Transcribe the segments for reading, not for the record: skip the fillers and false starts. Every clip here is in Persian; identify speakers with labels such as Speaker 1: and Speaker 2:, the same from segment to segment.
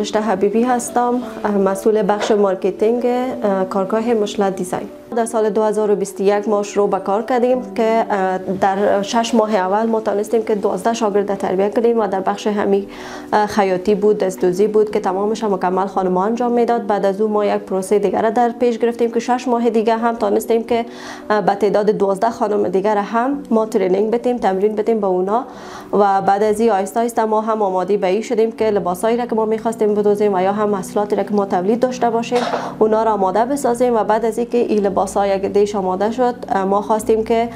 Speaker 1: فرشته حبیبی هستم، مسئول بخش مارکتینگ کارگاه مشلت دیزاین. در سال 2021 ما شروع به کار کردیم که در 6 ماه اول ما توانستیم که 12 شاگرد تربیت کنیم و در بخش همی خیاطی بود، دستدوزی بود که تمامش مکمل خانم انجام میداد. بعد از اون ما یک پروسه دیگر در پیش گرفتیم که 6 ماه دیگه هم توانستیم که به تعداد 12 خانم دیگر هم ما ترینینگ بدیم، تمرین بدیم به اونا و بعد از این آهسته آهسته ما هم آماده به این شدیم که لباسایی را که ما می‌خواستیم بدوزیم و یا هم محصولاتی را که ما تولید داشته باشیم اونا را آماده بسازیم و بعد از اینکه این لباس‌ها یک دیش آماده شد ما خواستیم که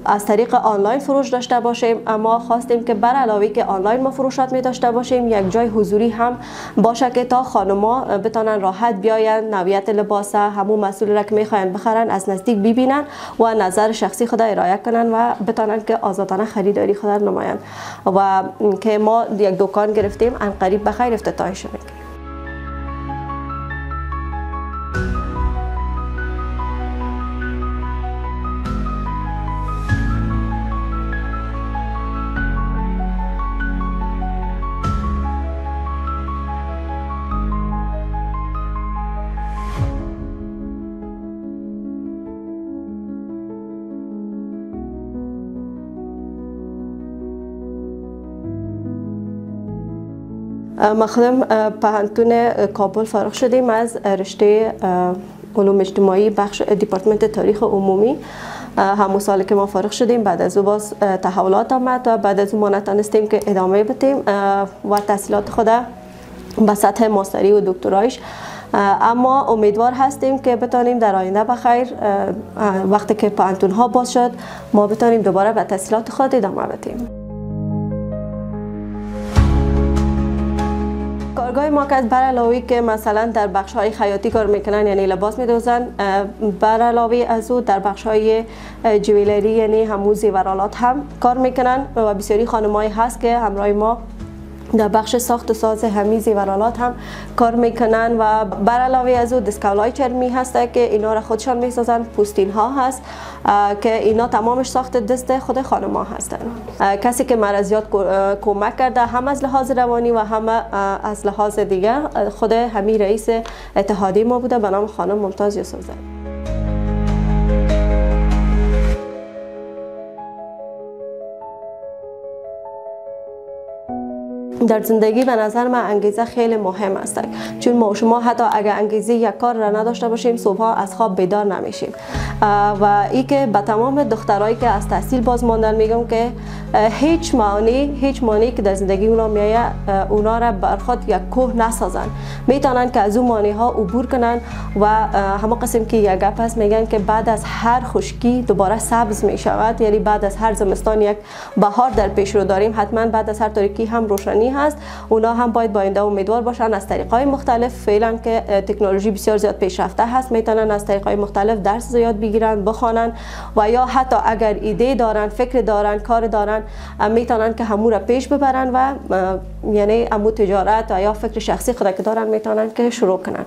Speaker 1: از طریق آنلاین فروش داشته باشیم. اما خواستیم که بر علاوه که آنلاین ما فروشات می داشته باشیم یک جای حضوری هم باشه که تا خانم‌ها بتونن راحت بیاین نوعیت لباس همون مسئول را که می‌خواین بخرن از نزدیک ببینن و نظر شخصی خود ارائه کنن و بتونن که آزادانه خریداری خود نمایان و که ما یک دکان گرفتیم ان قریب به خیر افتتاحش می‌کنیم. ما خودم پهنتون کابل فارغ شدیم از رشته علوم اجتماعی بخش دیپارتمنت تاریخ عمومی. همون سالی که ما فارغ شدیم بعد از او باز تحولات آمد و بعد از او ما نتونستیم که ادامه بدیم و تحصیلات خود به سطح ماستری و دکترایش. اما امیدوار هستیم که بتانیم در آینده بخیر وقتی که پهنتون ها باز شد ما بتانیم دوباره به تحصیلات خود ادامه بدیم. کارگاه ما که بر علاوه که مثلا در بخش های خیاطی کار میکنن یعنی لباس میدوزن، بر علاوه از او در بخش های جویلری یعنی همون زیورالات هم کار میکنن و بسیاری خانمایی هست که همراه ما در بخش ساخت و ساز همین زیورالات هم کار میکنن و بر علاوه از او دستکولای چرمی هسته که اینا را خودشان میسازن. پوستین ها هست که اینا تمامش ساخت دست خود خانم ها هستن. کسی که مرا زیاد کمک کرده هم از لحاظ روانی و هم از لحاظ دیگر خود همین رئیس اتحادیه ما بوده به نام خانم ممتاز یوسفزی. در زندگی به نظر من انگیزه خیلی مهم است، چون ما شما حتی اگر انگیزه یک کار را نداشته باشیم صبح از خواب بیدار نمیشیم و ای که به تمام دخترایی که از تحصیل باز ماندن میگم که هیچ مانعی که در زندگی اونا میایه اونا را بر خود یک کوه نسازن، میتونن که از اون مانع ها عبور کنن و همه قسم که یک گپ هست میگن که بعد از هر خشکی دوباره سبز میشود، یعنی بعد از هر زمستان یک بهار در پیش رو داریم، حتما بعد از هر تاریکی هم روشنی هست. اونا هم باید با آینده امیدوار باشن از طریق‌های مختلف. فعلا که تکنولوژی بسیار زیاد پیشرفته هست میتونن از طریق‌های مختلف درس زیاد بگیرن، بخوانن و یا حتی اگر ایده دارن، فکر دارن، کار دارن میتونن که همون را پیش ببرن و یعنی امو تجارت و یا فکر شخصی خود که دارن میتونن که شروع کنن.